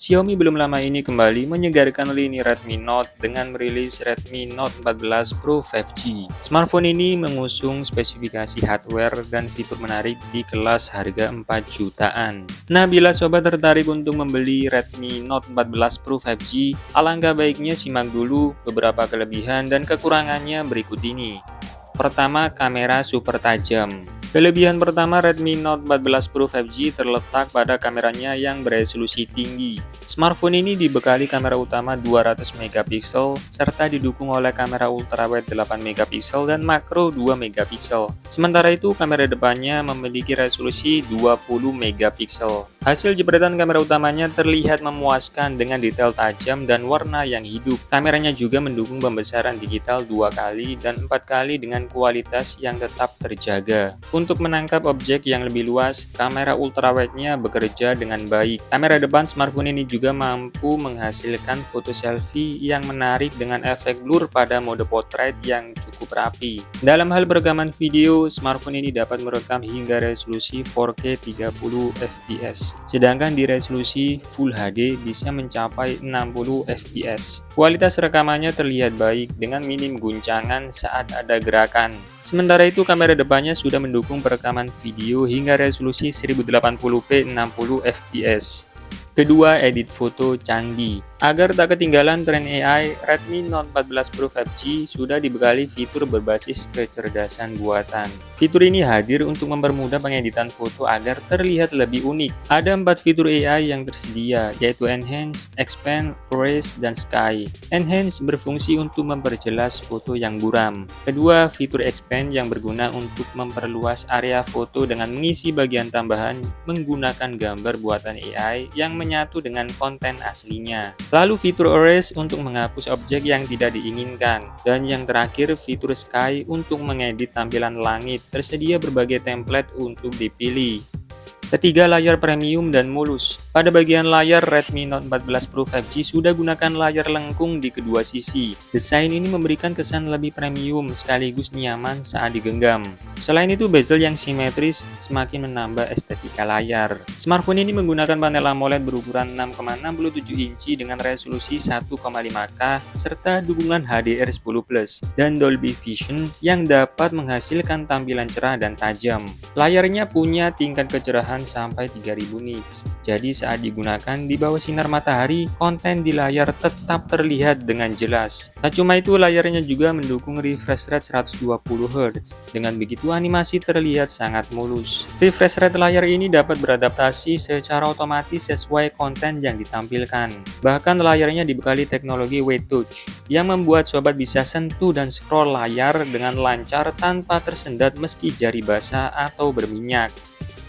Xiaomi belum lama ini kembali menyegarkan lini Redmi Note dengan merilis Redmi Note 14 Pro 5G. Smartphone ini mengusung spesifikasi hardware dan fitur menarik di kelas harga 4 jutaan. Nah, bila sobat tertarik untuk membeli Redmi Note 14 Pro 5G, alangkah baiknya simak dulu beberapa kelebihan dan kekurangannya berikut ini. Pertama, kamera super tajam. Kelebihan pertama Redmi Note 14 Pro 5G terletak pada kameranya yang beresolusi tinggi. Smartphone ini dibekali kamera utama 200 megapiksel serta didukung oleh kamera ultrawide 8 megapiksel dan makro 2 megapiksel. Sementara itu, kamera depannya memiliki resolusi 20 megapiksel. Hasil jepretan kamera utamanya terlihat memuaskan dengan detail tajam dan warna yang hidup. Kameranya juga mendukung pembesaran digital 2 kali dan 4 kali dengan kualitas yang tetap terjaga. Untuk menangkap objek yang lebih luas, kamera ultrawide-nya bekerja dengan baik. Kamera depan smartphone ini juga mampu menghasilkan foto selfie yang menarik dengan efek blur pada mode portrait yang cukup rapi. Dalam hal perekaman video, smartphone ini dapat merekam hingga resolusi 4K 30 fps, sedangkan di resolusi Full HD bisa mencapai 60 fps. Kualitas rekamannya terlihat baik dengan minim guncangan saat ada gerakan. Sementara itu, kamera depannya sudah mendukung perekaman video hingga resolusi 1080p 60 fps. Kedua, edit foto canggih. Agar tak ketinggalan tren AI, Redmi Note 14 Pro 5G sudah dibekali fitur berbasis kecerdasan buatan. Fitur ini hadir untuk mempermudah pengeditan foto agar terlihat lebih unik. Ada 4 fitur AI yang tersedia, yaitu Enhance, Expand, Erase, dan Sky. Enhance berfungsi untuk memperjelas foto yang buram. Kedua, fitur Expand yang berguna untuk memperluas area foto dengan mengisi bagian tambahan menggunakan gambar buatan AI yang menyatu dengan konten aslinya. Lalu fitur Erase untuk menghapus objek yang tidak diinginkan. Dan yang terakhir, fitur Sky untuk mengedit tampilan langit. Tersedia berbagai template untuk dipilih. Ketiga, layar premium dan mulus. Pada bagian layar, Redmi Note 14 Pro 5G sudah gunakan layar lengkung di kedua sisi. Desain ini memberikan kesan lebih premium sekaligus nyaman saat digenggam. Selain itu, bezel yang simetris semakin menambah estetika layar. Smartphone ini menggunakan panel AMOLED berukuran 6,67 inci dengan resolusi 1,5K serta dukungan HDR10+ dan Dolby Vision yang dapat menghasilkan tampilan cerah dan tajam. Layarnya punya tingkat kecerahan sampai 3000 nits. Jadi saat digunakan di bawah sinar matahari, konten di layar tetap terlihat dengan jelas. Tak cuma itu, layarnya juga mendukung refresh rate 120Hz. Dengan begitu, animasi terlihat sangat mulus. Refresh rate layar ini dapat beradaptasi secara otomatis sesuai konten yang ditampilkan. Bahkan layarnya dibekali teknologi Weight Touch yang membuat sobat bisa sentuh dan scroll layar dengan lancar tanpa tersendat meski jari basah atau berminyak.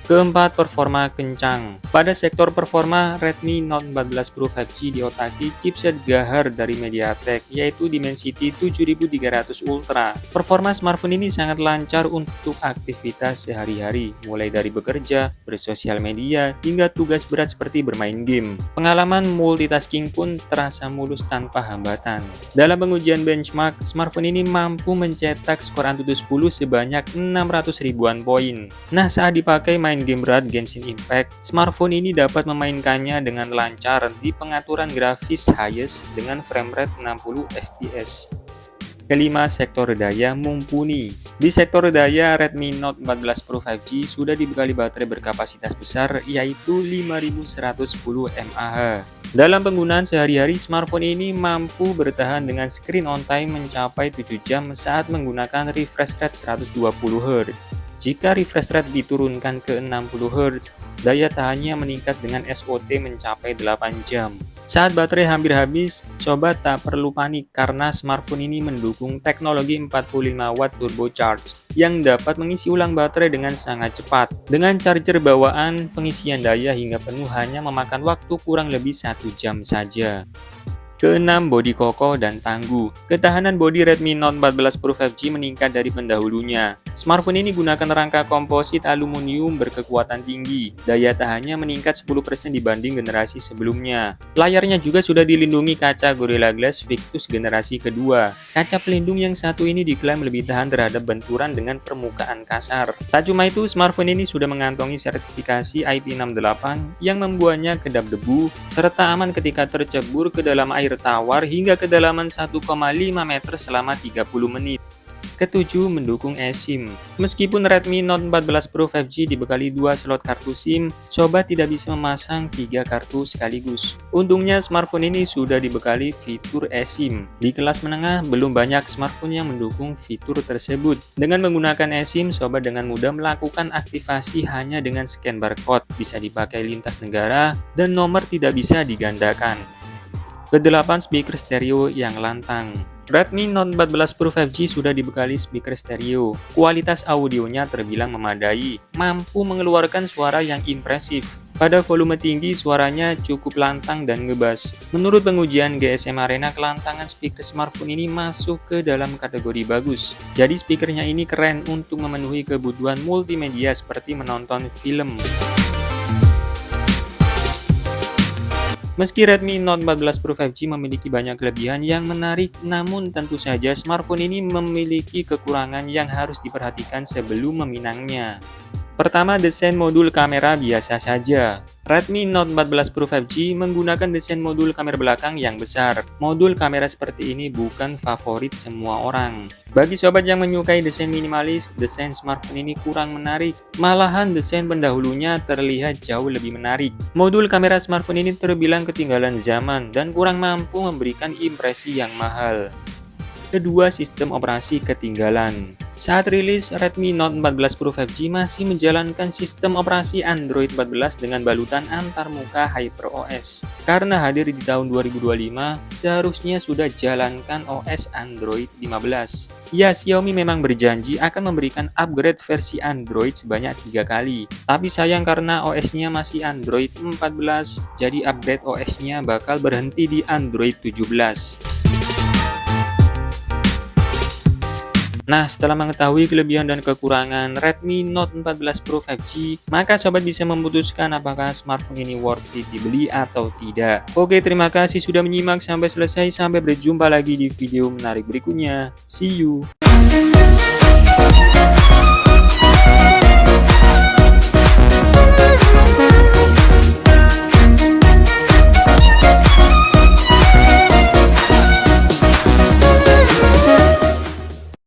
Keempat, performa kencang. Pada sektor performa, Redmi Note 14 Pro 5G diotaki chipset Gahar dari MediaTek, yaitu Dimensity 7300 Ultra. Performa smartphone ini sangat lancar untuk aktivitas sehari-hari, mulai dari bekerja, bersosial media, hingga tugas berat seperti bermain game. Pengalaman multitasking pun terasa mulus tanpa hambatan. Dalam pengujian benchmark, smartphone ini mampu mencetak skor Antutu 10 sebanyak 600 ribuan poin. Nah, saat dipakai main game berat Genshin Impact, smartphone ini dapat memainkannya dengan lancar di pengaturan grafis highest dengan frame rate 60 fps. Kelima, sektor daya mumpuni. Di sektor daya, Redmi Note 14 Pro 5G sudah dibekali baterai berkapasitas besar yaitu 5110 mAh. Dalam penggunaan sehari-hari, smartphone ini mampu bertahan dengan screen on time mencapai 7 jam saat menggunakan refresh rate 120Hz. Jika refresh rate diturunkan ke 60Hz, daya tahannya meningkat dengan SOT mencapai 8 jam. Saat baterai hampir habis, sobat tak perlu panik karena smartphone ini mendukung teknologi 45 watt turbo charge yang dapat mengisi ulang baterai dengan sangat cepat. Dengan charger bawaan, pengisian daya hingga penuh hanya memakan waktu kurang lebih 1 jam saja. Keenam, bodi kokoh dan tangguh. Ketahanan bodi Redmi Note 14 Pro 5G meningkat dari pendahulunya. Smartphone ini gunakan rangka komposit aluminium berkekuatan tinggi. Daya tahannya meningkat 10% dibanding generasi sebelumnya. Layarnya juga sudah dilindungi kaca Gorilla Glass Victus generasi kedua. Kaca pelindung yang satu ini diklaim lebih tahan terhadap benturan dengan permukaan kasar. Tak cuma itu, smartphone ini sudah mengantongi sertifikasi IP68 yang membuatnya kedap debu, serta aman ketika tercebur ke dalam air tawar hingga kedalaman 1,5 meter selama 30 menit. Ketujuh, mendukung eSIM. Meskipun Redmi Note 14 Pro 5G dibekali 2 slot kartu SIM, sobat tidak bisa memasang 3 kartu sekaligus. Untungnya smartphone ini sudah dibekali fitur eSIM. Di kelas menengah, belum banyak smartphone yang mendukung fitur tersebut. Dengan menggunakan eSIM, sobat dengan mudah melakukan aktivasi hanya dengan scan barcode, bisa dipakai lintas negara, dan nomor tidak bisa digandakan. Kedelapan, speaker stereo yang lantang. Redmi Note 14 Pro 5G sudah dibekali speaker stereo. Kualitas audionya terbilang memadai, mampu mengeluarkan suara yang impresif. Pada volume tinggi, suaranya cukup lantang dan ngebas. Menurut pengujian GSM Arena, kelantangan speaker smartphone ini masuk ke dalam kategori bagus. Jadi speakernya ini keren untuk memenuhi kebutuhan multimedia seperti menonton film. Meski Redmi Note 14 Pro 5G memiliki banyak kelebihan yang menarik, namun tentu saja smartphone ini memiliki kekurangan yang harus diperhatikan sebelum meminangnya. Pertama, desain modul kamera biasa saja. Redmi Note 14 Pro 5G menggunakan desain modul kamera belakang yang besar. Modul kamera seperti ini bukan favorit semua orang. Bagi sobat yang menyukai desain minimalis, desain smartphone ini kurang menarik. Malahan desain pendahulunya terlihat jauh lebih menarik. Modul kamera smartphone ini terbilang ketinggalan zaman dan kurang mampu memberikan impresi yang mahal. Kedua, sistem operasi ketinggalan. Saat rilis, Redmi Note 14 Pro 5G masih menjalankan sistem operasi Android 14 dengan balutan antarmuka HyperOS. Karena hadir di tahun 2025, seharusnya sudah jalankan OS Android 15. Ya, Xiaomi memang berjanji akan memberikan upgrade versi Android sebanyak 3 kali. Tapi sayang karena OS-nya masih Android 14, jadi upgrade OS-nya bakal berhenti di Android 17. Nah, setelah mengetahui kelebihan dan kekurangan Redmi Note 14 Pro 5G, maka sobat bisa memutuskan apakah smartphone ini worth it dibeli atau tidak. Oke, terima kasih sudah menyimak sampai selesai. Sampai berjumpa lagi di video menarik berikutnya. See you!